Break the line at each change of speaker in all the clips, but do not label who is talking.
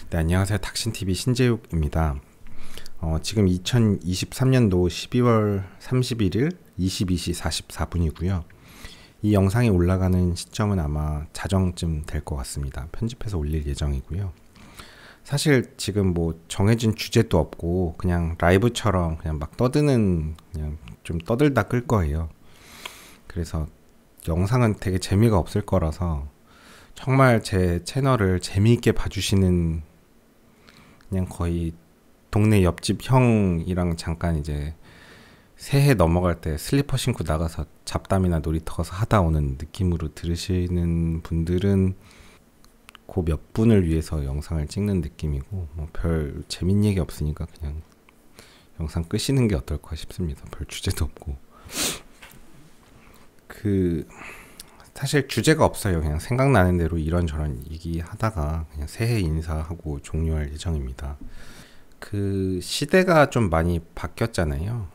네, 안녕하세요. 닥신TV 신재욱입니다. 지금 2023년도 12월 31일 22시 44분이고요. 이 영상이 올라가는 시점은 아마 자정쯤 될 것 같습니다. 편집해서 올릴 예정이고요. 사실 지금 뭐 정해진 주제도 없고 그냥 라이브처럼 그냥 막 떠드는, 그냥 좀 떠들다 끌 거예요. 그래서 영상은 되게 재미가 없을 거라서 정말 제 채널을 재미있게 봐주시는, 그냥 거의 동네 옆집 형이랑 잠깐 이제 새해 넘어갈 때 슬리퍼 신고 나가서 잡담이나 놀이터 가서 하다 오는 느낌으로 들으시는 분들은 그 몇 분을 위해서 영상을 찍는 느낌이고, 뭐 별 재밌는 얘기 없으니까 그냥 영상 끄시는 게 어떨까 싶습니다. 별 주제도 없고. 사실 주제가 없어요. 그냥 생각나는 대로 이런저런 얘기하다가 그냥 새해 인사하고 종료할 예정입니다. 시대가 좀 많이 바뀌었잖아요.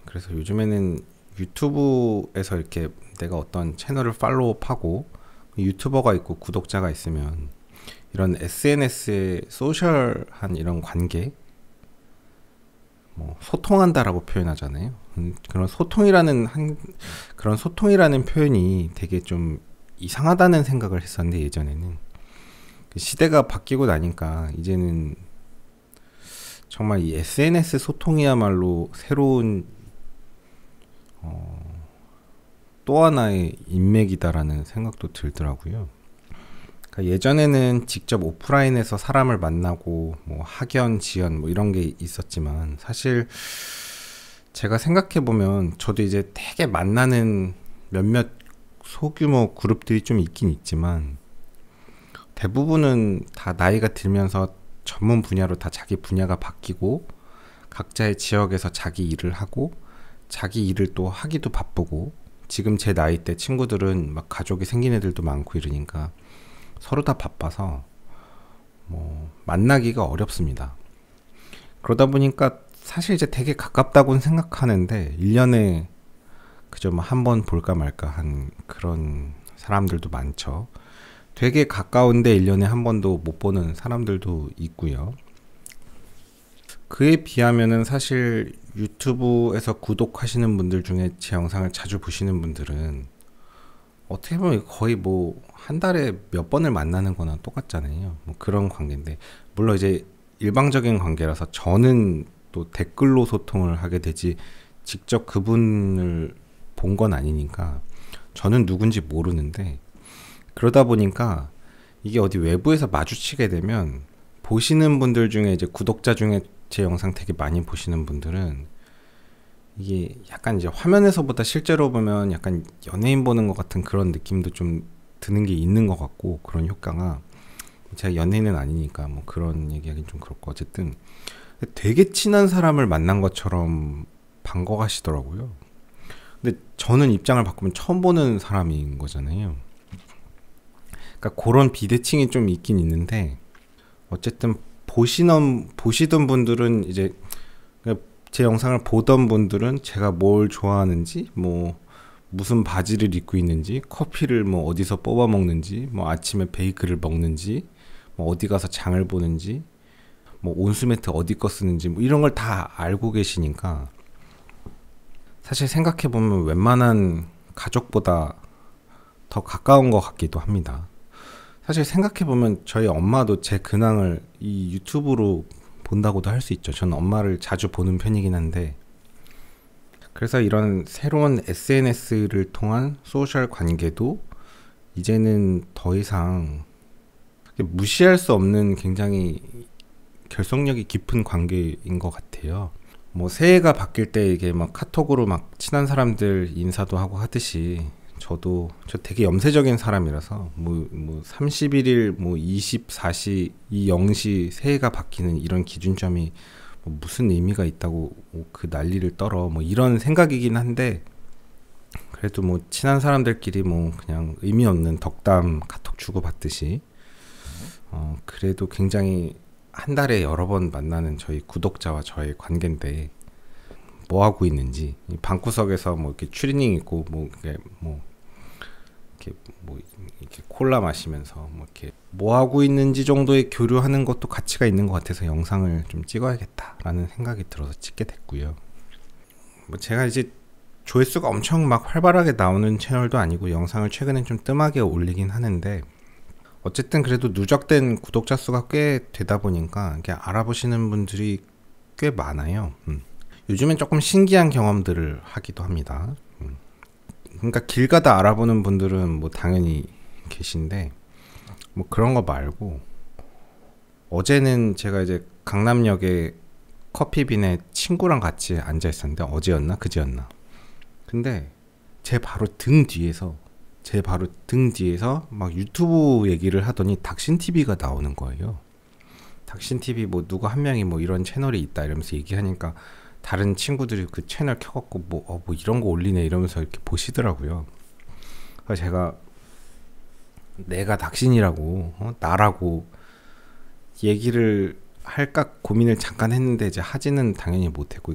그래서 요즘에는 유튜브에서 이렇게 내가 어떤 채널을 팔로우하고 유튜버가 있고 구독자가 있으면 이런 SNS의 소셜한 이런 관계, 뭐 소통한다라고 표현하잖아요. 그런 소통이라는 표현이 되게 좀 이상하다는 생각을 했었는데, 예전에는 시대가 바뀌고 나니까 이제는 정말 이 SNS 소통이야말로 새로운 또 하나의 인맥이다라는 생각도 들더라고요. 그러니까 예전에는 직접 오프라인에서 사람을 만나고 뭐 학연, 지연 뭐 이런 게 있었지만, 사실 제가 생각해 보면 저도 이제 되게 만나는 몇몇 소규모 그룹들이 좀 있긴 있지만, 대부분은 다 나이가 들면서 전문 분야로 다 자기 분야가 바뀌고 각자의 지역에서 자기 일을 하고 자기 일을 또 하기도 바쁘고, 지금 제 나이 때 친구들은 막 가족이 생긴 애들도 많고 이러니까 서로 다 바빠서 뭐 만나기가 어렵습니다. 그러다 보니까 사실 이제 되게 가깝다고는 생각하는데 1년에 그저 뭐 한 번 볼까 말까 한 그런 사람들도 많죠. 되게 가까운데 1년에 한 번도 못 보는 사람들도 있고요. 그에 비하면은 사실 유튜브에서 구독하시는 분들 중에 제 영상을 자주 보시는 분들은 어떻게 보면 거의 뭐 한 달에 몇 번을 만나는 거나 똑같잖아요. 뭐 그런 관계인데, 물론 이제 일방적인 관계라서 저는 또 댓글로 소통을 하게 되지 직접 그분을 본 건 아니니까 저는 누군지 모르는데, 그러다 보니까 이게 어디 외부에서 마주치게 되면 보시는 분들 중에 이제 구독자 중에 제 영상 되게 많이 보시는 분들은 이게 약간 이제 화면에서보다 실제로 보면 약간 연예인 보는 것 같은 그런 느낌도 좀 드는 게 있는 것 같고, 그런 효과가, 제가 연예인은 아니니까 뭐 그런 얘기하긴 좀 그렇고, 어쨌든 되게 친한 사람을 만난 것처럼 반가워하시더라고요. 근데 저는 입장을 바꾸면 처음 보는 사람인 거잖아요. 그러니까 그런 비대칭이 좀 있긴 있는데, 어쨌든 보시던 분들은 이제 제 영상을 보던 분들은 제가 뭘 좋아하는지, 뭐 무슨 바지를 입고 있는지, 커피를 뭐 어디서 뽑아 먹는지, 뭐 아침에 베이글을 먹는지, 뭐 어디 가서 장을 보는지, 뭐 온수매트 어디 거 쓰는지, 뭐 이런 걸 다 알고 계시니까 사실 생각해 보면 웬만한 가족보다 더 가까운 것 같기도 합니다. 사실 생각해보면 저희 엄마도 제 근황을 이 유튜브로 본다고도 할 수 있죠. 저는 엄마를 자주 보는 편이긴 한데, 그래서 이런 새로운 SNS를 통한 소셜 관계도 이제는 더 이상 무시할 수 없는 굉장히 결속력이 깊은 관계인 것 같아요. 뭐 새해가 바뀔 때 이게 막 카톡으로 막 친한 사람들 인사도 하고 하듯이, 저 되게 염세적인 사람이라서 뭐 31일 뭐 24시 이 0시 새해가 바뀌는 이런 기준점이 뭐 무슨 의미가 있다고 뭐그 난리를 떨어 뭐 이런 생각이긴 한데, 그래도 뭐 친한 사람들끼리 뭐 그냥 의미 없는 덕담 카톡 주고받듯이 그래도 굉장히 한 달에 여러 번 만나는 저희 구독자와 저의 관계인데, 뭐 하고 있는지 방구석에서 뭐 이렇게 추리닝 입고 뭐 이렇게 이렇게 뭐 이렇게 콜라 마시면서 뭐 이렇게 뭐 하고 있는지 정도의 교류하는 것도 가치가 있는 것 같아서 영상을 좀 찍어야겠다라는 생각이 들어서 찍게 됐고요. 뭐 제가 이제 조회수가 엄청 막 활발하게 나오는 채널도 아니고 영상을 최근엔 좀 뜸하게 올리긴 하는데 어쨌든 그래도 누적된 구독자 수가 꽤 되다 보니까 이렇게 알아보시는 분들이 꽤 많아요. 요즘엔 조금 신기한 경험들을 하기도 합니다. 그러니까 길 가다 알아보는 분들은 뭐 당연히 계신데 뭐 그런 거 말고 어제는 제가 이제 강남역에 커피빈에 친구랑 같이 앉아 있었는데 어제였나 그제였나 근데 제 바로 등 뒤에서 막 유튜브 얘기를 하더니 닥신TV가 나오는 거예요. 닥신TV 뭐 누구 한 명이 뭐 이런 채널이 있다 이러면서 얘기하니까 다른 친구들이 그 채널 켜갖고 뭐 이런 거 올리네 이러면서 이렇게 보시더라고요. 그래서 제가 내가 닥신이라고 나라고 얘기를 할까 고민을 잠깐 했는데 이제 하지는 당연히 못했고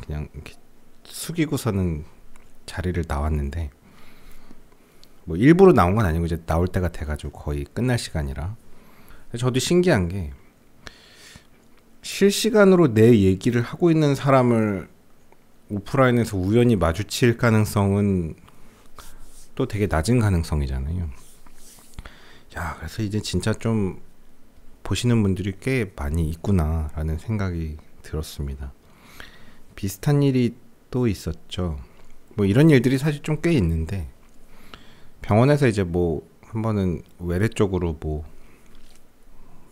그냥 이렇게 숙이고서는 자리를 나왔는데 뭐 일부러 나온 건 아니고 이제 나올 때가 돼가지고 거의 끝날 시간이라 저도 신기한 게 실시간으로 내 얘기를 하고 있는 사람을 오프라인에서 우연히 마주칠 가능성은 또 되게 낮은 가능성이잖아요. 야, 그래서 이제 진짜 좀 보시는 분들이 꽤 많이 있구나라는 생각이 들었습니다. 비슷한 일이 또 있었죠. 뭐 이런 일들이 사실 좀 꽤 있는데 병원에서 이제 뭐 한 번은 외래 쪽으로 뭐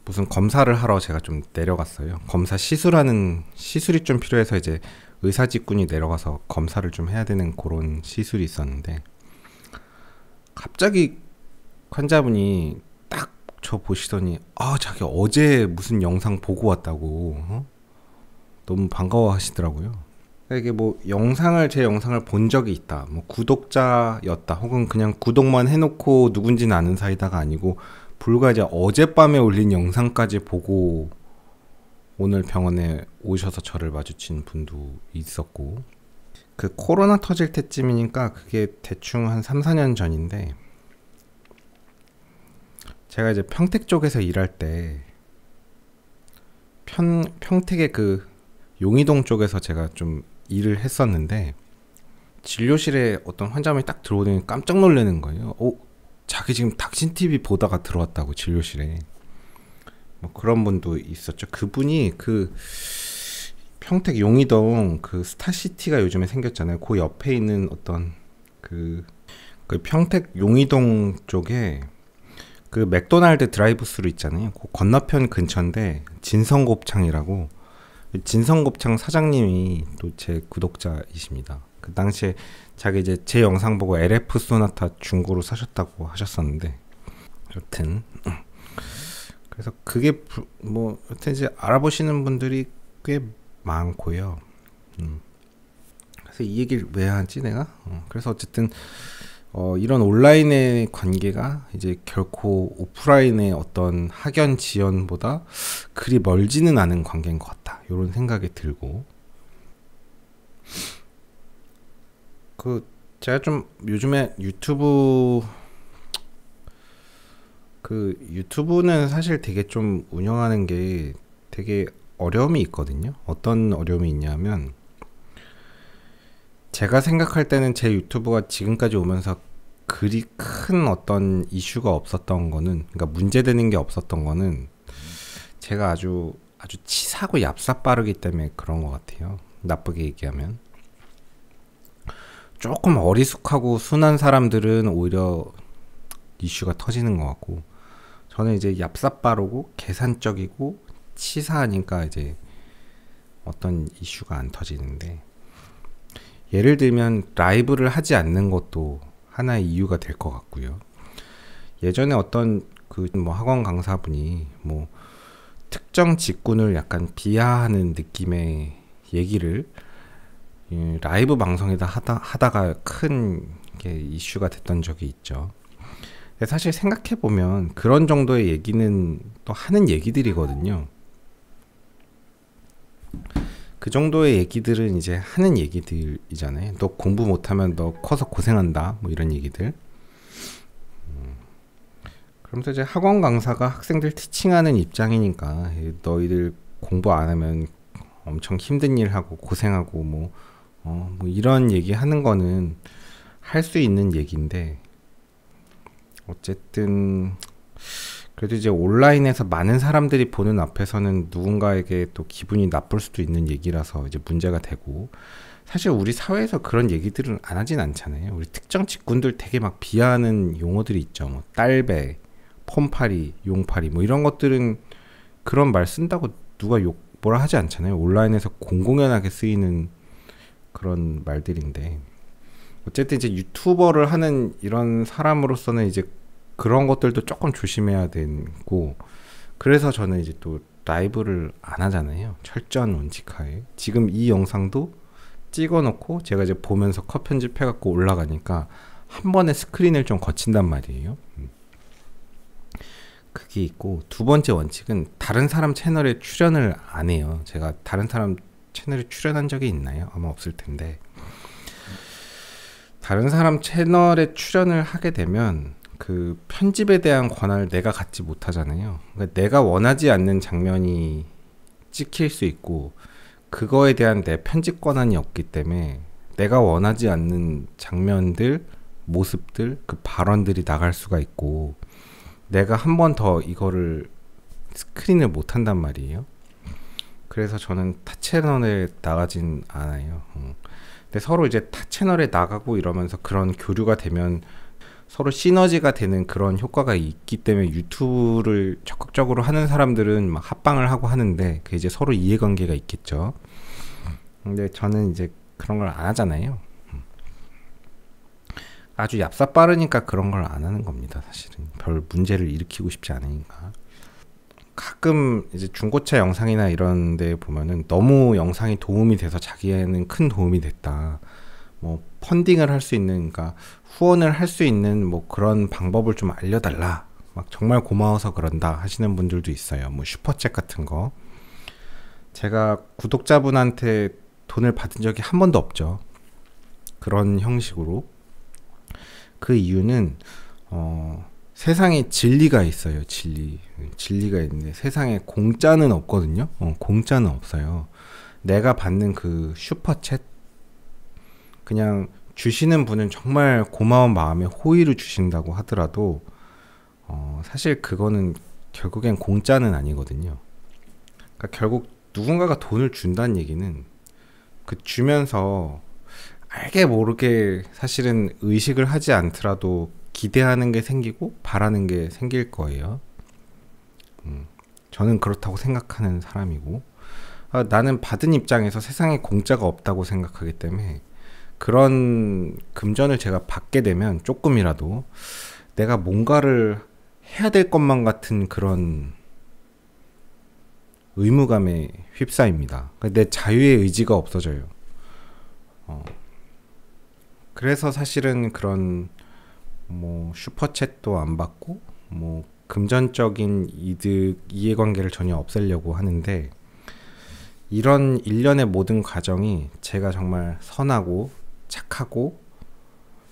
무슨 검사를 하러 제가 좀 내려갔어요. 검사 시술이 좀 필요해서 이제 의사 직군이 내려가서 검사를 좀 해야 되는 그런 시술이 있었는데 갑자기 환자분이 딱 저 보시더니 자기 어제 무슨 영상 보고 왔다고 너무 반가워하시더라고요. 이게 뭐 제 영상을 본 적이 있다, 뭐 구독자였다, 혹은 그냥 구독만 해놓고 누군지는 아는 사이다가 아니고 불과 이제 어젯밤에 올린 영상까지 보고 오늘 병원에 오셔서 저를 마주친 분도 있었고 그 코로나 터질 때쯤이니까 그게 대충 한 3-4년 전인데 제가 이제 평택 쪽에서 일할 때 평택의 그 용의동 쪽에서 제가 좀 일을 했었는데 진료실에 어떤 환자분이 딱 들어오더니 깜짝 놀라는 거예요. 자기 지금 닥신TV 보다가 들어왔다고 진료실에. 뭐 그런 분도 있었죠. 그분이 그 평택 용의동 그 스타시티가 요즘에 생겼잖아요. 그 옆에 있는 어떤 그 평택 용의동 쪽에 그 맥도날드 드라이브스루 있잖아요. 그 건너편 근처인데 진성곱창이라고, 진성곱창 사장님이 또 제 구독자이십니다. 그 당시에 자기 이제 제 영상 보고 LF 소나타 중고로 사셨다고 하셨었는데 여튼 그래서 그게 뭐 여튼 이제 알아보시는 분들이 꽤 많고요. 그래서 이 얘기를 왜 하지 내가? 그래서 어쨌든 이런 온라인의 관계가 이제 결코 오프라인의 어떤 학연 지연보다 그리 멀지는 않은 관계인 것 같다, 이런 생각이 들고, 제가 좀 요즘에 유튜브는 사실 되게 좀 운영하는 게 되게 어려움이 있거든요. 어떤 어려움이 있냐면 제가 생각할 때는 제 유튜브가 지금까지 오면서 그리 큰 어떤 이슈가 없었던 거는, 그러니까 문제되는 게 없었던 거는 제가 아주 치사하고 얍삽빠르기 때문에 그런 것 같아요. 나쁘게 얘기하면. 조금 어리숙하고 순한 사람들은 오히려 이슈가 터지는 것 같고, 저는 이제 얍삽빠르고 계산적이고 치사하니까 이제 어떤 이슈가 안 터지는데, 예를 들면 라이브를 하지 않는 것도 하나의 이유가 될 것 같고요. 예전에 어떤 뭐 학원 강사분이 뭐 특정 직군을 약간 비하하는 느낌의 얘기를 라이브 방송에다 하다가 큰 게 이슈가 됐던 적이 있죠. 사실 생각해보면 그런 정도의 얘기는 또 하는 얘기들이거든요. 그 정도의 얘기들은 이제 하는 얘기들이잖아요. 너 공부 못하면 너 커서 고생한다, 뭐 이런 얘기들. 그러면서 이제 학원 강사가 학생들 티칭하는 입장이니까 너희들 공부 안 하면 엄청 힘든 일 하고 고생하고 뭐 이런 얘기 하는 거는 할 수 있는 얘기인데, 어쨌든 그래도 이제 온라인에서 많은 사람들이 보는 앞에서는 누군가에게 또 기분이 나쁠 수도 있는 얘기라서 이제 문제가 되고, 사실 우리 사회에서 그런 얘기들은 안 하진 않잖아요. 우리 특정 직군들 되게 막 비하하는 용어들이 있죠. 뭐 딸배, 폼파리, 용파리 뭐 이런 것들은 그런 말 쓴다고 누가 뭐라 하지 않잖아요. 온라인에서 공공연하게 쓰이는 그런 말들인데, 어쨌든 이제 유튜버를 하는 이런 사람으로서는 이제 그런 것들도 조금 조심해야 되고, 그래서 저는 이제 또 라이브를 안 하잖아요. 철저한 원칙하에. 지금 이 영상도 찍어놓고 제가 이제 보면서 컷 편집해갖고 올라가니까 한 번에 스크린을 좀 거친단 말이에요. 그게 있고, 두 번째 원칙은 다른 사람 채널에 출연을 안 해요. 제가 다른 사람 채널에 출연한 적이 있나요? 아마 없을 텐데, 다른 사람 채널에 출연을 하게 되면 그 편집에 대한 권한을 내가 갖지 못하잖아요. 그러니까 내가 원하지 않는 장면이 찍힐 수 있고, 그거에 대한 내 편집 권한이 없기 때문에 내가 원하지 않는 장면들, 모습들, 그 발언들이 나갈 수가 있고, 내가 한 번 더 이거를 스크린을 못 한단 말이에요. 그래서 저는 타 채널에 나가진 않아요. 근데 서로 이제 타 채널에 나가고 이러면서 그런 교류가 되면 서로 시너지가 되는 그런 효과가 있기 때문에 유튜브를 적극적으로 하는 사람들은 막 합방을 하고 하는데, 그 이제 서로 이해관계가 있겠죠. 근데 저는 이제 그런 걸 안 하잖아요. 아주 얍삽 빠르니까 그런 걸 안 하는 겁니다. 사실은 별 문제를 일으키고 싶지 않으니까. 가끔 이제 중고차 영상이나 이런 데 보면은 너무 영상이 도움이 돼서 자기에는 큰 도움이 됐다, 뭐 펀딩을 할 수 있는, 그러니까 후원을 할 수 있는 뭐 그런 방법을 좀 알려달라, 막 정말 고마워서 그런다 하시는 분들도 있어요. 뭐 슈퍼챗 같은 거. 제가 구독자분한테 돈을 받은 적이 한 번도 없죠. 그런 형식으로. 그 이유는 세상에 진리가 있어요. 진리가 있는데 세상에 공짜는 없거든요. 공짜는 없어요. 내가 받는 그 슈퍼챗, 그냥 주시는 분은 정말 고마운 마음에 호의를 주신다고 하더라도 사실 그거는 결국엔 공짜는 아니거든요. 그러니까 결국 누군가가 돈을 준다는 얘기는 그 주면서 알게 모르게 사실은 의식을 하지 않더라도 기대하는 게 생기고 바라는 게 생길 거예요. 저는 그렇다고 생각하는 사람이고, 나는 받은 입장에서 세상에 공짜가 없다고 생각하기 때문에 그런 금전을 제가 받게 되면 조금이라도 내가 뭔가를 해야 될 것만 같은 그런 의무감에 휩싸입니다. 내 자유의 의지가 없어져요. 그래서 사실은 그런 뭐 슈퍼챗도 안 받고 뭐 금전적인 이득, 이해관계를 전혀 없애려고 하는데, 이런 일련의 모든 과정이 제가 정말 선하고 착하고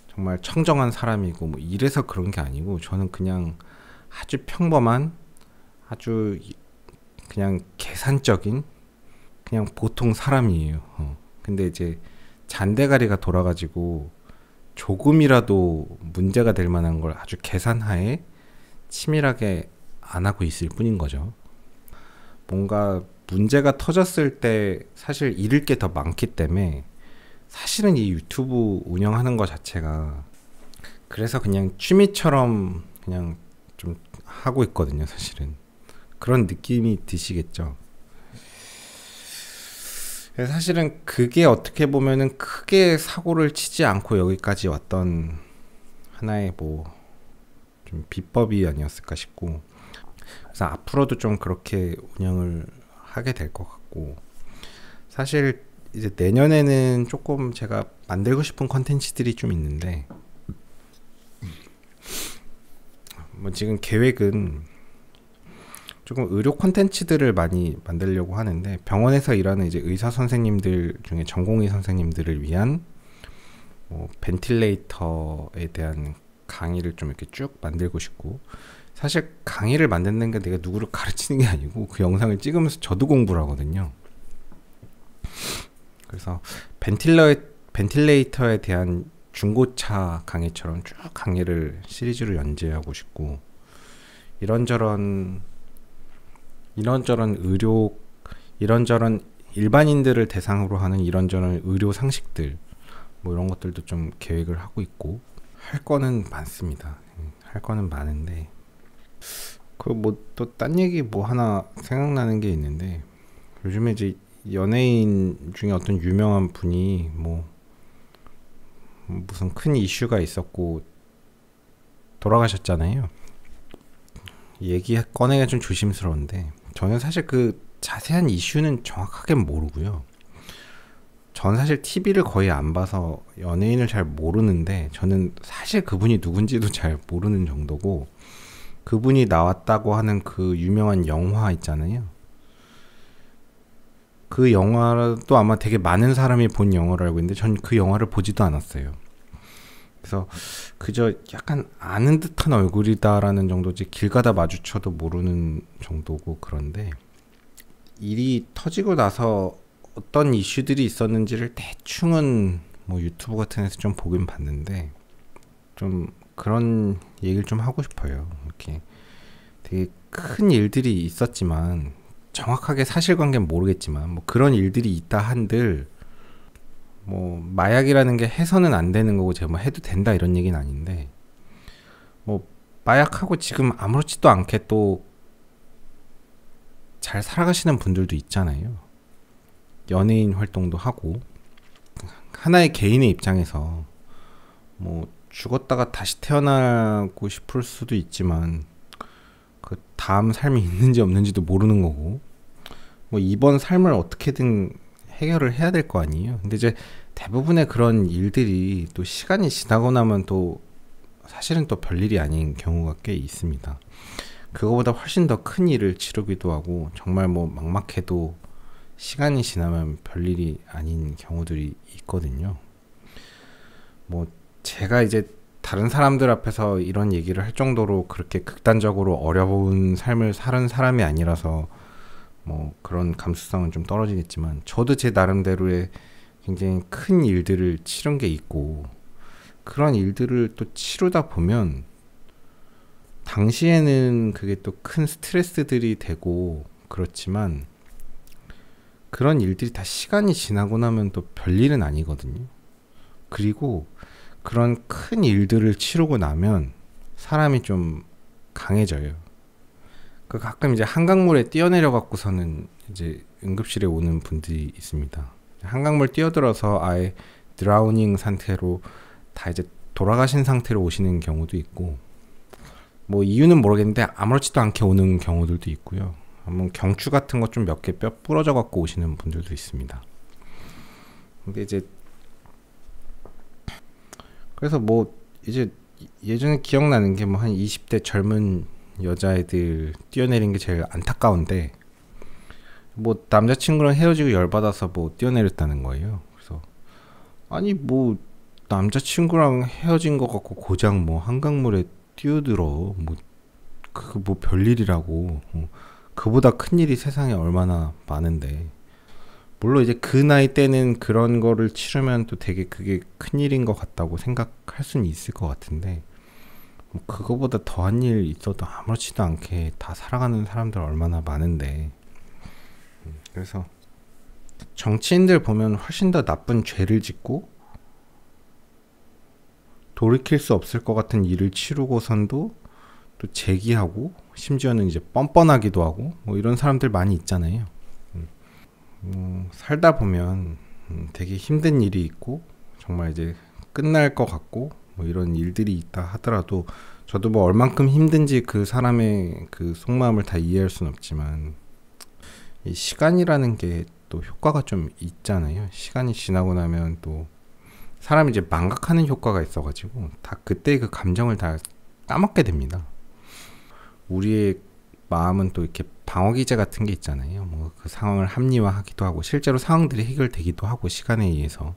정말 청정한 사람이고 뭐 이래서 그런 게 아니고, 저는 그냥 아주 평범한, 아주 그냥 계산적인 그냥 보통 사람이에요. 근데 이제 잔대가리가 돌아가지고 조금이라도 문제가 될 만한 걸 아주 계산하에 치밀하게 안 하고 있을 뿐인 거죠. 뭔가 문제가 터졌을 때 사실 잃을 게 더 많기 때문에 사실은 이 유튜브 운영하는 거 자체가, 그래서 그냥 취미처럼 그냥 좀 하고 있거든요. 사실은 그런 느낌이 드시겠죠. 사실은 그게 어떻게 보면은 크게 사고를 치지 않고 여기까지 왔던 하나의 뭐 좀 비법이 아니었을까 싶고, 그래서 앞으로도 좀 그렇게 운영을 하게 될 것 같고, 사실 이제 내년에는 조금 제가 만들고 싶은 컨텐츠들이 좀 있는데, 뭐 지금 계획은 조금 의료 콘텐츠들을 많이 만들려고 하는데, 병원에서 일하는 이제 의사 선생님들 중에 전공의 선생님들을 위한 벤틸레이터에 대한 강의를 좀 이렇게 쭉 만들고 싶고, 사실 강의를 만드는 게 내가 누구를 가르치는 게 아니고 그 영상을 찍으면서 저도 공부를 하거든요. 그래서 벤틸레이터에 대한 중고차 강의처럼 쭉 강의를 시리즈로 연재하고 싶고, 이런저런 이런저런 일반인들을 대상으로 하는 이런저런 의료 상식들, 뭐 이런 것들도 좀 계획을 하고 있고, 할 거는 많습니다. 할 거는 많은데, 그 뭐 또 딴 얘기 뭐 하나 생각나는 게 있는데, 요즘에 이제 연예인 중에 어떤 유명한 분이 뭐 무슨 큰 이슈가 있었고 돌아가셨잖아요. 얘기 꺼내기가 좀 조심스러운데, 저는 사실 그 자세한 이슈는 정확하게 모르고요. 전 사실 TV를 거의 안 봐서 연예인을 잘 모르는데, 저는 사실 그분이 누군지도 잘 모르는 정도고, 그분이 나왔다고 하는 그 유명한 영화 있잖아요. 그 영화도 아마 되게 많은 사람이 본 영화를 알고 있는데, 전 그 영화를 보지도 않았어요. 그래서 그저 약간 아는 듯한 얼굴이다라는 정도지, 길 가다 마주쳐도 모르는 정도고. 그런데 일이 터지고 나서 어떤 이슈들이 있었는지를 대충은 뭐 유튜브 같은 데서 좀 보긴 봤는데, 좀 그런 얘기를 좀 하고 싶어요. 이렇게 되게 큰 일들이 있었지만, 정확하게 사실관계는 모르겠지만 뭐 그런 일들이 있다 한들, 뭐 마약이라는 게 해서는 안 되는 거고 제가 뭐 해도 된다 이런 얘기는 아닌데, 뭐 마약하고 지금 아무렇지도 않게 또 잘 살아가시는 분들도 있잖아요. 연예인 활동도 하고, 하나의 개인의 입장에서 뭐 죽었다가 다시 태어나고 싶을 수도 있지만, 그 다음 삶이 있는지 없는지도 모르는 거고, 뭐 이번 삶을 어떻게든 해결을 해야 될 거 아니에요. 근데 이제 대부분의 그런 일들이 또 시간이 지나고 나면 또 사실은 또 별일이 아닌 경우가 꽤 있습니다. 그거보다 훨씬 더 큰 일을 치르기도 하고, 정말 뭐 막막해도 시간이 지나면 별일이 아닌 경우들이 있거든요. 뭐 제가 이제 다른 사람들 앞에서 이런 얘기를 할 정도로 그렇게 극단적으로 어려운 삶을 사는 사람이 아니라서 뭐 그런 감수성은 좀 떨어지겠지만, 저도 제 나름대로의 굉장히 큰 일들을 치른 게 있고, 그런 일들을 또 치르다 보면 당시에는 그게 또 큰 스트레스들이 되고 그렇지만, 그런 일들이 다 시간이 지나고 나면 또 별일은 아니거든요. 그리고 그런 큰 일들을 치르고 나면 사람이 좀 강해져요. 그 가끔 이제 한강물에 뛰어내려 갖고서는 이제 응급실에 오는 분들이 있습니다. 한강물 뛰어들어서 아예 드라우닝 상태로 다 이제 돌아가신 상태로 오시는 경우도 있고, 뭐 이유는 모르겠는데 아무렇지도 않게 오는 경우들도 있고요. 한번 경추 같은 것 좀 몇 개 뼈 부러져 갖고 오시는 분들도 있습니다. 근데 이제 그래서 뭐 이제 예전에 기억나는 게 뭐 한 20대 젊은 여자애들 뛰어내린 게 제일 안타까운데, 뭐 남자친구랑 헤어지고 열받아서 뭐 뛰어내렸다는 거예요. 그래서 아니 뭐 남자친구랑 헤어진 거 갖고 고작 뭐 한강물에 뛰어들어, 뭐 그 뭐 별일이라고. 그보다 큰 일이 세상에 얼마나 많은데. 물론 이제 그 나이 때는 그런 거를 치르면 또 되게 그게 큰 일인 것 같다고 생각할 수는 있을 것 같은데, 뭐 그거보다 더한 일 있어도 아무렇지도 않게 다 살아가는 사람들 얼마나 많은데. 그래서 정치인들 보면 훨씬 더 나쁜 죄를 짓고 돌이킬 수 없을 것 같은 일을 치르고선도 또 제기하고, 심지어는 이제 뻔뻔하기도 하고, 뭐 이런 사람들 많이 있잖아요. 살다 보면 되게 힘든 일이 있고 정말 이제 끝날 것 같고 뭐 이런 일들이 있다 하더라도, 저도 뭐 얼만큼 힘든지 그 사람의 그 속마음을 다 이해할 수는 없지만, 이 시간이라는 게 또 효과가 좀 있잖아요. 시간이 지나고 나면 또 사람이 이제 망각하는 효과가 있어가지고 다 그때 그 감정을 다 까먹게 됩니다. 우리의 마음은 또 이렇게 방어기제 같은 게 있잖아요. 뭐 그 상황을 합리화하기도 하고, 실제로 상황들이 해결되기도 하고 시간에 의해서.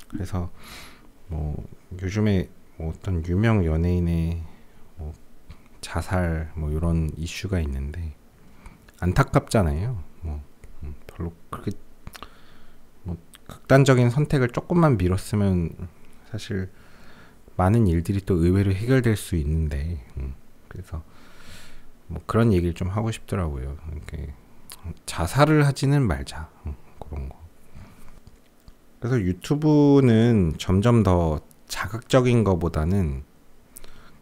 그래서 뭐 요즘에 뭐 어떤 유명 연예인의 뭐 자살 뭐 이런 이슈가 있는데 안타깝잖아요. 뭐 별로 그렇게 뭐 극단적인 선택을 조금만 미뤘으면 사실 많은 일들이 또 의외로 해결될 수 있는데 그래서 뭐 그런 얘기를 좀 하고 싶더라고요. 이렇게 자살을 하지는 말자 그런 거. 그래서 유튜브는 점점 더 자극적인 거보다는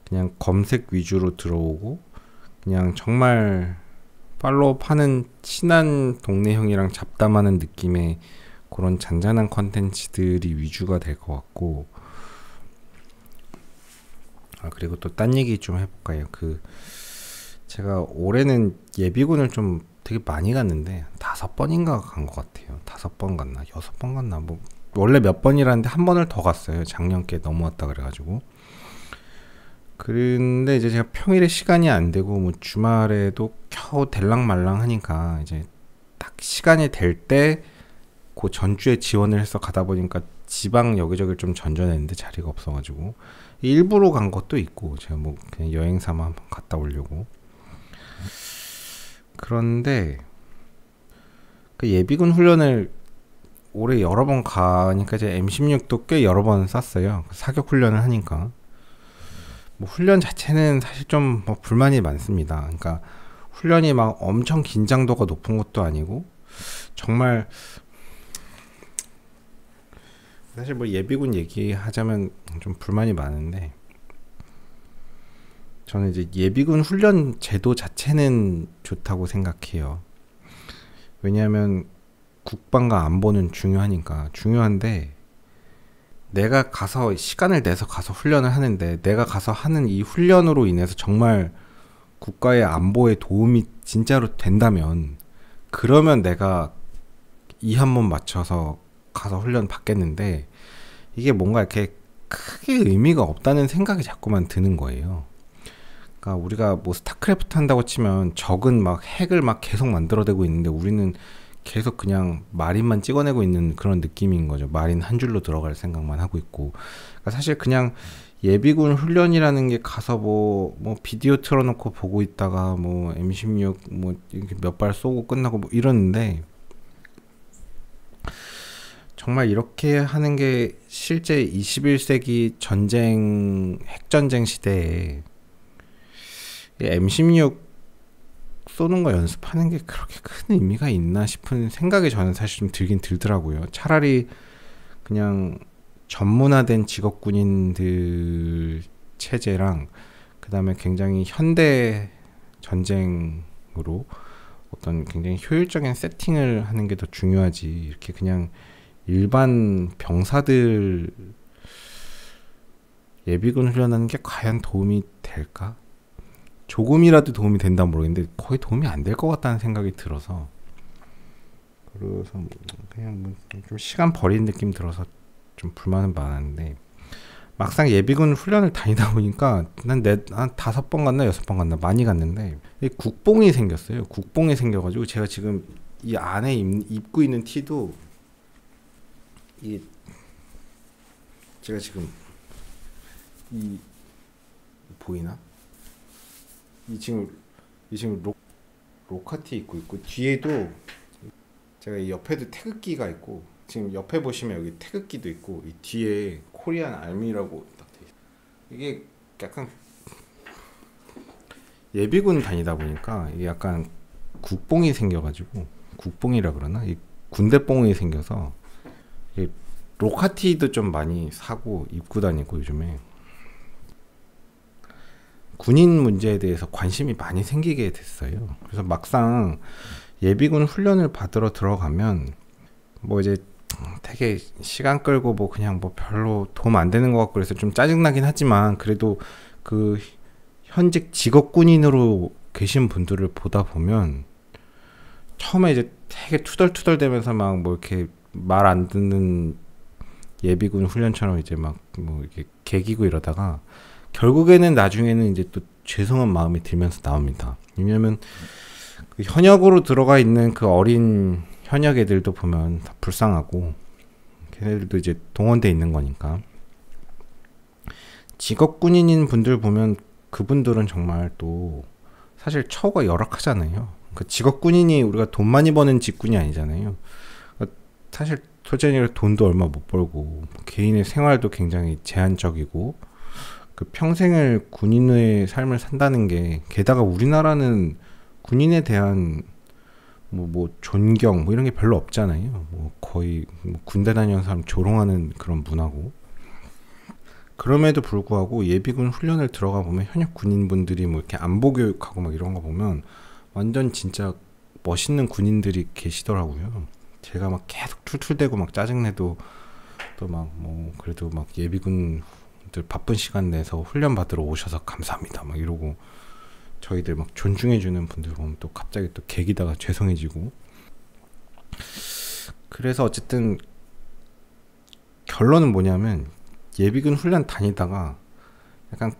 그냥 검색 위주로 들어오고 그냥 정말 팔로우하는 친한 동네 형이랑 잡담하는 느낌의 그런 잔잔한 컨텐츠들이 위주가 될 것 같고, 그리고 또 딴 얘기 좀 해볼까요? 제가 올해는 예비군을 좀 되게 많이 갔는데 5번인가 간 것 같아요. 5번 갔나 6번 갔나 뭐 원래 몇 번이라는데 한 번을 더 갔어요. 작년께 넘어왔다 그래가지고. 그런데 이제 제가 평일에 시간이 안 되고 뭐 주말에도 겨우 될랑말랑 하니까 이제 딱 시간이 될 때 그 전주에 지원을 해서 가다 보니까 지방 여기저기를 좀 전전했는데 자리가 없어가지고 일부러 간 것도 있고 제가 뭐 그냥 여행 삼아 한번 갔다 오려고. 그런데 그 예비군 훈련을 올해 여러 번 가니까 이제 M16도 꽤 여러 번 쐈어요. 사격 훈련을 하니까. 뭐 훈련 자체는 사실 좀 뭐 불만이 많습니다. 그러니까 훈련이 막 엄청 긴장도가 높은 것도 아니고 정말 사실 뭐 예비군 얘기하자면 좀 불만이 많은데 저는 이제 예비군 훈련 제도 자체는 좋다고 생각해요. 왜냐하면 국방과 안보는 중요한데 내가 가서 시간을 내서 가서 훈련을 하는데 내가 가서 하는 이 훈련으로 인해서 정말 국가의 안보에 도움이 진짜로 된다면 그러면 내가 이 한 번 맞춰서 가서 훈련 받겠는데 이게 뭔가 이렇게 크게 의미가 없다는 생각이 자꾸만 드는 거예요. 그러니까 우리가 뭐 스타크래프트 한다고 치면 적은 막 핵을 막 계속 만들어내고 있는데 우리는 계속 그냥 마린만 찍어내고 있는 그런 느낌인 거죠. 마린 한 줄로 들어갈 생각만 하고 있고. 그러니까 사실 그냥 예비군 훈련이라는 게 가서 뭐 비디오 틀어놓고 보고 있다가 뭐 M16 뭐 이렇게 몇 발 쏘고 끝나고 뭐 이러는데 정말 이렇게 하는 게 실제 21세기 전쟁, 핵전쟁 시대에 M16 쏘는 거 연습하는 게 그렇게 큰 의미가 있나 싶은 생각이 저는 사실 좀 들긴 들더라고요. 차라리 그냥 전문화된 직업군인들 체제랑 그 다음에 굉장히 현대 전쟁으로 어떤 굉장히 효율적인 세팅을 하는 게 더 중요하지 이렇게 그냥 일반 병사들 예비군 훈련하는 게 과연 도움이 될까? 조금이라도 도움이 된다면 모르겠는데 거의 도움이 안 될 것 같다는 생각이 들어서 그래서 그냥 뭐 좀 시간 버리는 느낌 들어서 좀 불만은 많았는데 막상 예비군 훈련을 다니다 보니까 한 5번 갔나 6번 갔나 많이 갔는데 국뽕이 생겼어요. 국뽕이 생겨가지고 제가 지금 이 안에 입고 있는 티도 이 제가 지금 이 보이나? 이 지금 로카티 입고 있고 뒤에도 제가 이 옆에도 태극기가 있고 지금 옆에 보시면 여기 태극기도 있고 이 뒤에 코리안 아미라고 딱 돼 있어요. 이게 약간 예비군 다니다 보니까 이게 약간 국뽕이 생겨가지고 국뽕이라 그러나 이 군대뽕이 생겨서 이 로카티도 좀 많이 사고 입고 다니고 요즘에 군인 문제에 대해서 관심이 많이 생기게 됐어요. 그래서 막상 예비군 훈련을 받으러 들어가면 뭐 이제 되게 시간 끌고 뭐 그냥 뭐 별로 도움 안 되는 것 같고 그래서 좀 짜증나긴 하지만 그래도 그 현직 직업군인으로 계신 분들을 보다 보면 처음에 이제 되게 투덜투덜대면서 막 뭐 이렇게 말 안 듣는 예비군 훈련처럼 이제 막 뭐 이렇게 개기고 이러다가 결국에는 나중에는 이제 또 죄송한 마음이 들면서 나옵니다. 왜냐면 그 현역으로 들어가 있는 그 어린 현역 애들도 보면 다 불쌍하고 걔네들도 이제 동원돼 있는 거니까 직업 군인인 분들 보면 그분들은 정말 또 사실 처우가 열악하잖아요. 그 직업 군인이 우리가 돈 많이 버는 직군이 아니잖아요. 사실 솔직히 돈도 얼마 못 벌고 개인의 생활도 굉장히 제한적이고 그 평생을 군인의 삶을 산다는 게, 게다가 우리나라는 군인에 대한 뭐 존경 뭐 이런 게 별로 없잖아요. 뭐 거의 뭐 군대 다니는 사람 조롱하는 그런 문화고. 그럼에도 불구하고 예비군 훈련을 들어가 보면 현역 군인분들이 뭐 이렇게 안보 교육하고 막 이런 거 보면 완전 진짜 멋있는 군인들이 계시더라고요. 제가 막 계속 툴툴대고 막 짜증내도 또 막 뭐 그래도 막 예비군들 바쁜 시간 내서 훈련 받으러 오셔서 감사합니다 막 이러고 저희들 막 존중해주는 분들 보면 또 갑자기 또 개기다가 죄송해지고. 그래서 어쨌든 결론은 뭐냐면, 예비군 훈련 다니다가 약간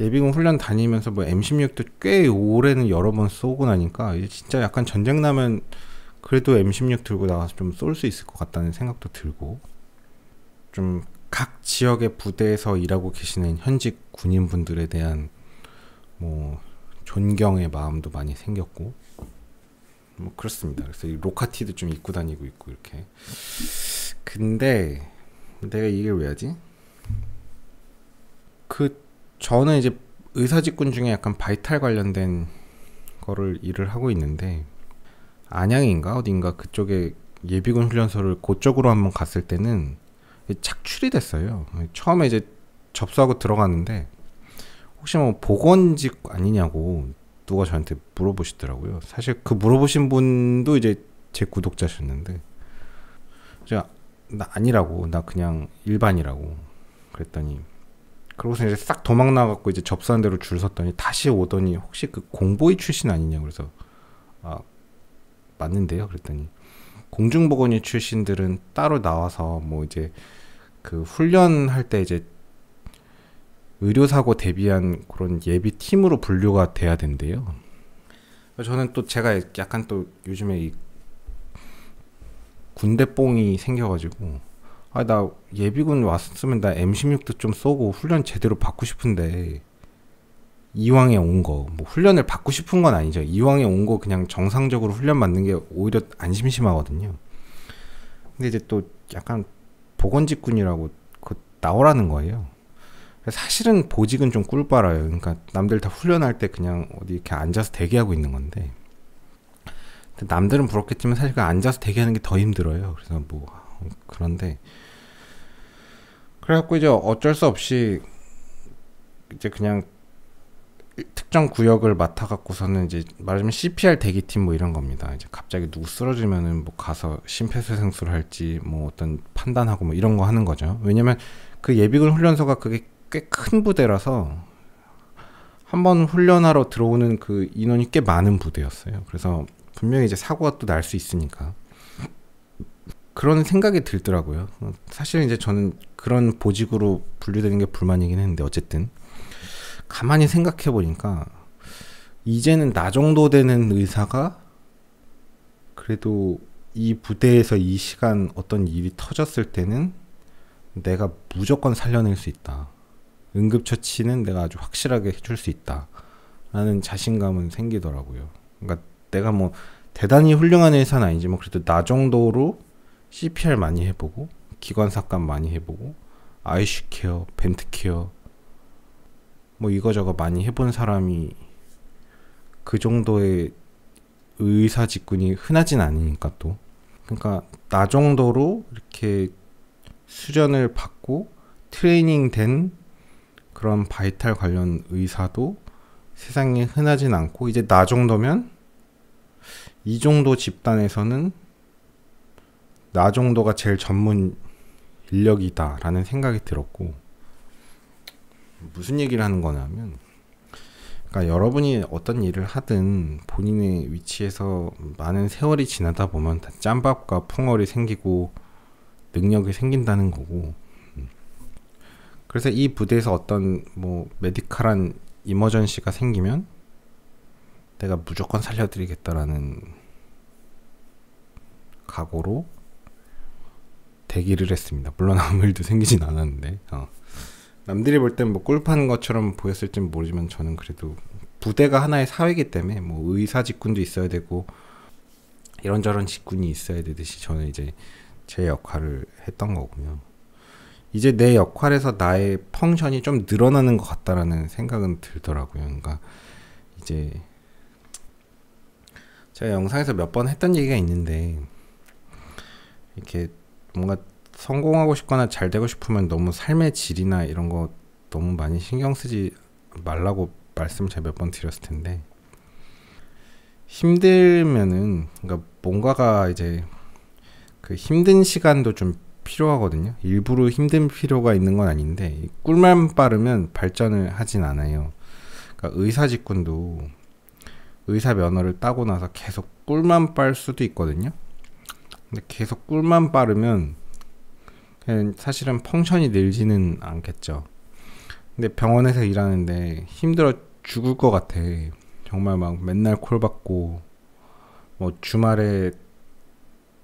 예비군 훈련 다니면서 뭐 M16도 꽤 오래는 여러 번 쏘고 나니까 이제 진짜 약간 전쟁 나면 그래도 M16 들고 나가서 좀 쏠 수 있을 것 같다는 생각도 들고, 좀 각 지역의 부대에서 일하고 계시는 현직 군인분들에 대한 뭐 존경의 마음도 많이 생겼고 뭐 그렇습니다. 그래서 이 로카티도 좀 입고 다니고 있고 이렇게. 근데 내가 이 얘기를 왜 하지? 저는 이제 의사직군 중에 약간 바이탈 관련된 거를 일을 하고 있는데, 안양인가 어딘가 그쪽에 예비군 훈련소를 그쪽으로 한번 갔을 때는 착출이 됐어요. 처음에 이제 접수하고 들어갔는데 혹시 뭐 보건직 아니냐고 누가 저한테 물어보시더라고요. 사실 그 물어보신 분도 이제 제 구독자셨는데 제가 나 아니라고, 나 그냥 일반이라고 그랬더니, 그러고서 이제 싹 도망 나갔고 이제 접수한 대로 줄 섰더니 다시 오더니 혹시 그 공보위 출신 아니냐고. 그래서 아 맞는데요 그랬더니, 공중보건위 출신들은 따로 나와서 뭐 이제 그 훈련할 때 이제 의료사고 대비한 그런 예비팀으로 분류가 돼야 된대요. 저는 또 제가 약간 또 요즘에 이 군대뽕이 생겨가지고, 아 나 예비군 왔으면 나 M16도 좀 쏘고 훈련 제대로 받고 싶은데, 이왕에 온 거 뭐 훈련을 받고 싶은 건 아니죠. 이왕에 온 거 그냥 정상적으로 훈련 받는 게 오히려 안 심심하거든요. 근데 이제 또 약간 보건직군이라고 나오라는 거예요. 사실은 보직은 좀 꿀빨아요. 그러니까 남들 다 훈련할 때 그냥 어디 이렇게 앉아서 대기하고 있는 건데, 남들은 부럽겠지만 사실 그 앉아서 대기하는 게 더 힘들어요. 그래서 뭐 그런데 그래갖고 이제 어쩔 수 없이 이제 그냥 특정 구역을 맡아갖고서는 이제 말하자면 CPR 대기팀 뭐 이런 겁니다. 이제 갑자기 누구 쓰러지면은 뭐 가서 심폐소생술 할지 뭐 어떤 판단하고 뭐 이런 거 하는 거죠. 왜냐면 그 예비군 훈련소가 그게 꽤 큰 부대라서 한번 훈련하러 들어오는 그 인원이 꽤 많은 부대였어요. 그래서 분명히 이제 사고가 또 날 수 있으니까 그런 생각이 들더라고요. 사실 이제 저는 그런 보직으로 분류되는 게 불만이긴 했는데, 어쨌든 가만히 생각해 보니까 이제는 나 정도 되는 의사가 그래도 이 부대에서 이 시간 어떤 일이 터졌을 때는 내가 무조건 살려낼 수 있다. 응급처치는 내가 아주 확실하게 해줄 수 있다. 라는 자신감은 생기더라고요. 그러니까 내가 뭐 대단히 훌륭한 의사는 아니지만 그래도 나 정도로 CPR 많이 해보고 기관삭감 많이 해보고 ICU 케어, 벤트 케어 뭐 이거저거 많이 해본 사람이 그 정도의 의사 직군이 흔하진 않으니까, 또 그러니까 나 정도로 이렇게 수련을 받고 트레이닝 된 그런 바이탈 관련 의사도 세상에 흔하진 않고, 이제 나 정도면 이 정도 집단에서는 나 정도가 제일 전문 인력이다 라는 생각이 들었고, 무슨 얘기를 하는 거냐면, 그러니까 여러분이 어떤 일을 하든 본인의 위치에서 많은 세월이 지나다 보면 다 짬밥과 풍월이 생기고 능력이 생긴다는 거고, 그래서 이 부대에서 어떤 뭐 메디컬한 이머전시가 생기면 내가 무조건 살려드리겠다라는 각오로 대기를 했습니다. 물론 아무 일도 생기진 않았는데 남들이 볼 땐 뭐 꿀 파는 것처럼 보였을진 모르지만 저는 그래도 부대가 하나의 사회이기 때문에 뭐 의사 직군도 있어야 되고 이런저런 직군이 있어야 되듯이 저는 이제 제 역할을 했던 거고요. 이제 내 역할에서 나의 펑션이 좀 늘어나는 것 같다라는 생각은 들더라고요. 그러니까 이제 제가 영상에서 몇 번 했던 얘기가 있는데 이렇게 뭔가 성공하고 싶거나 잘 되고 싶으면 너무 삶의 질이나 이런 거 너무 많이 신경 쓰지 말라고 말씀 제가 몇 번 드렸을 텐데 힘들면은 그러니까 뭔가가 이제 그 힘든 시간도 좀 필요하거든요. 일부러 힘든 필요가 있는 건 아닌데 꿀만 빠르면 발전을 하진 않아요. 그러니까 의사 직군도 의사 면허를 따고 나서 계속 꿀만 빨 수도 있거든요. 근데 계속 꿀만 빠르면 그냥 사실은 펑션이 늘지는 않겠죠. 근데 병원에서 일하는데 힘들어 죽을 것 같아. 정말 막 맨날 콜 받고 뭐 주말에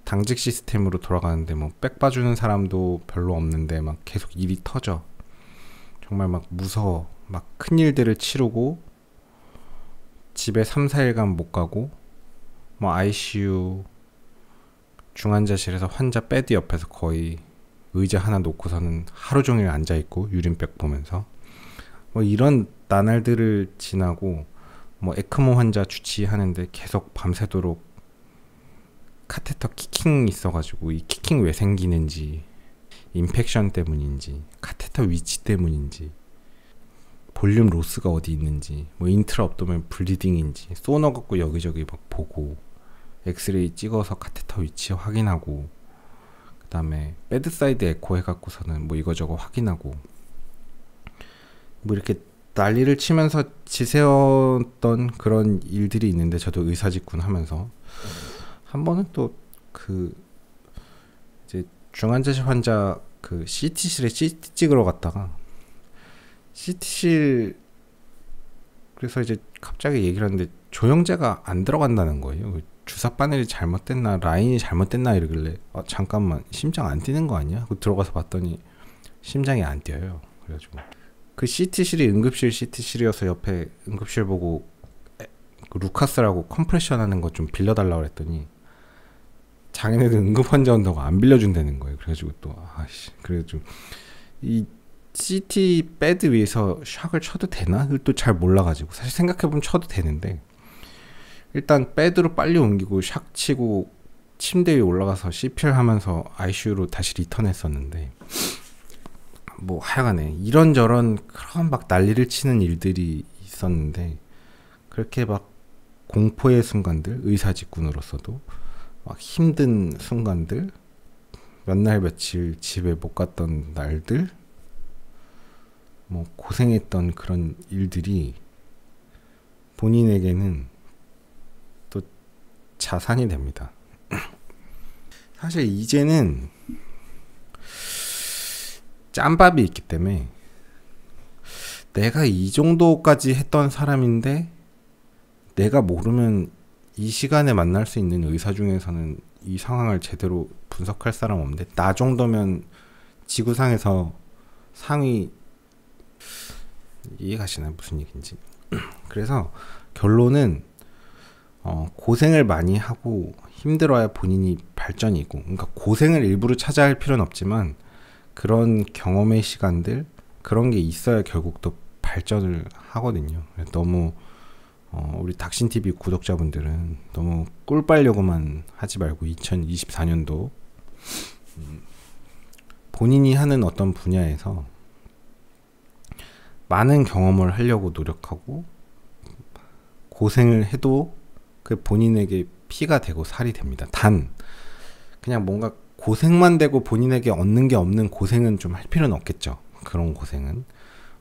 당직 시스템으로 돌아가는데 뭐 백 봐주는 사람도 별로 없는데 막 계속 일이 터져. 정말 막 무서워. 막 큰일들을 치르고 집에 3, 4일간 못 가고 뭐 ICU 중환자실에서 환자 베드 옆에서 거의 의자 하나 놓고서는 하루 종일 앉아있고 유린백 보면서 뭐 이런 나날들을 지나고 뭐 에크모 환자 주치하는데 계속 밤새도록 카테터 키킹 있어가지고 이 키킹 왜 생기는지 인펙션 때문인지 카테터 위치 때문인지 볼륨 로스가 어디 있는지 뭐 인트라 업도면 블리딩인지 소너 갖고 여기저기 막 보고 엑스레이 찍어서 카테터 위치 확인하고 그 다음에 배드사이드 에코 해갖고서는 뭐 이거저거 확인하고 뭐 이렇게 난리를 치면서 지새웠던 그런 일들이 있는데 저도 의사직군 하면서 한 번은 또 그 이제 중환자실 환자 그 CT실에 CT 찍으러 갔다가 CT실 그래서 이제 갑자기 얘기를 하는데 조영제가 안 들어간다는 거예요. 주사 바늘이 잘못됐나 라인이 잘못됐나 이러길래 잠깐만 심장 안 뛰는 거 아니야? 들어가서 봤더니 심장이 안 뛰어요. 그래가지고 그 CT실이 응급실 CT실이어서 옆에 응급실 보고 그 루카스라고 컴프레션 하는 거 좀 빌려달라고 그랬더니 자기네들 응급 환자 온다고 안 빌려준다는 거예요. 그래가지고 또 아씨 그래가지고 이 CT 베드 위에서 샥을 쳐도 되나? 또 잘 몰라가지고 사실 생각해보면 쳐도 되는데 일단 베드로 빨리 옮기고 샥 치고 침대 위에 올라가서 CPR 하면서 ICU로 다시 리턴했었는데 뭐 하여간에 이런저런 그런 막 난리를 치는 일들이 있었는데 그렇게 막 공포의 순간들 의사직군으로서도 막 힘든 순간들 몇 날 며칠 집에 못 갔던 날들 뭐 고생했던 그런 일들이 본인에게는 또 자산이 됩니다. 사실 이제는 짬밥이 있기 때문에 내가 이 정도까지 했던 사람인데 내가 모르면 이 시간에 만날 수 있는 의사 중에서는 이 상황을 제대로 분석할 사람 없는데 나 정도면 지구상에서 상위 이해가시나요? 무슨 얘기인지. 그래서 결론은 고생을 많이 하고 힘들어야 본인이 발전이고 그러니까 고생을 일부러 찾아야 할 필요는 없지만 그런 경험의 시간들 그런 게 있어야 결국 또 발전을 하거든요. 너무 우리 닥신TV 구독자분들은 너무 꿀 빨려고만 하지 말고 2024년도 본인이 하는 어떤 분야에서 많은 경험을 하려고 노력하고 고생을 해도 그 본인에게 피가 되고 살이 됩니다. 단 그냥 뭔가 고생만 되고 본인에게 얻는 게 없는 고생은 좀 할 필요는 없겠죠. 그런 고생은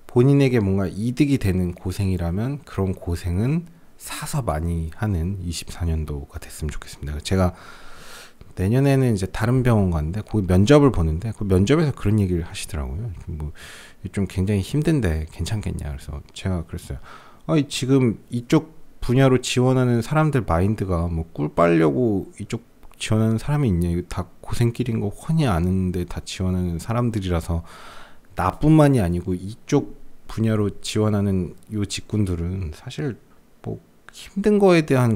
본인에게 뭔가 이득이 되는 고생이라면 그런 고생은 사서 많이 하는 24년도가 됐으면 좋겠습니다. 제가 내년에는 이제 다른 병원 가는데 거기 면접을 보는데 그 면접에서 그런 얘기를 하시더라고요. 뭐 좀 굉장히 힘든데 괜찮겠냐. 그래서 제가 그랬어요. 지금 이쪽 분야로 지원하는 사람들 마인드가 뭐 꿀 빨려고 이쪽 지원하는 사람이 있냐. 이거 다 고생길인 거 훤히 아는데 다 지원하는 사람들이라서 나뿐만이 아니고 이쪽 분야로 지원하는 요 직군들은 사실 뭐 힘든 거에 대한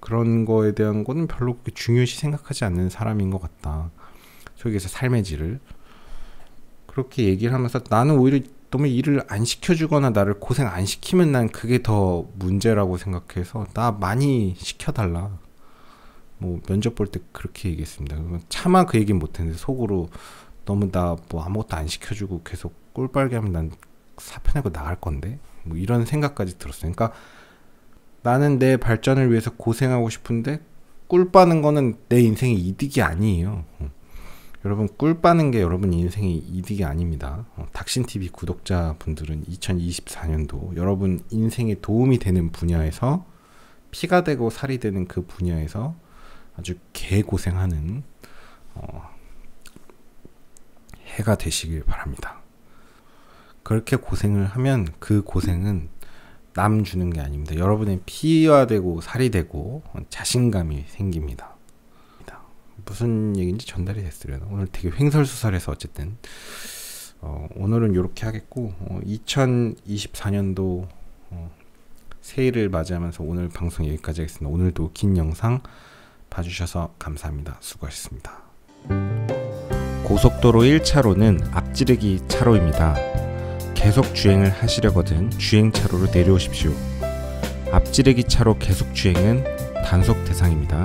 그런 거에 대한 거는 별로 그렇게 중요시 생각하지 않는 사람인 것 같다. 저기에서 삶의 질을 그렇게 얘기를 하면서 나는 오히려 너무 일을 안 시켜주거나 나를 고생 안 시키면 난 그게 더 문제라고 생각해서 나 많이 시켜달라. 뭐 면접 볼 때 그렇게 얘기했습니다. 차마 그 얘기는 못했는데 속으로 너무 나 뭐 아무것도 안 시켜주고 계속 꼴빨게 하면 난 사표 내고 나갈 건데 뭐 이런 생각까지 들었어요. 그러니까 나는 내 발전을 위해서 고생하고 싶은데 꿀 빠는 거는 내 인생의 이득이 아니에요. 여러분 꿀 빠는 게 여러분 인생의 이득이 아닙니다. 닥신TV 구독자분들은 2024년도 여러분 인생에 도움이 되는 분야에서 피가 되고 살이 되는 그 분야에서 아주 개고생하는 해가 되시길 바랍니다. 그렇게 고생을 하면 그 고생은 남 주는 게 아닙니다. 여러분의 피가 되고 살이 되고 자신감이 생깁니다. 무슨 얘기인지 전달이 됐으려나. 오늘 되게 횡설수설해서 어쨌든 오늘은 이렇게 하겠고 2024년도 새해를 맞이하면서 오늘 방송 여기까지 하겠습니다. 오늘도 긴 영상 봐주셔서 감사합니다. 수고하셨습니다. 고속도로 1차로는 앞지르기 차로입니다. 계속 주행을 하시려거든 주행차로로 내려오십시오. 앞지르기 차로 계속 주행은 단속 대상입니다.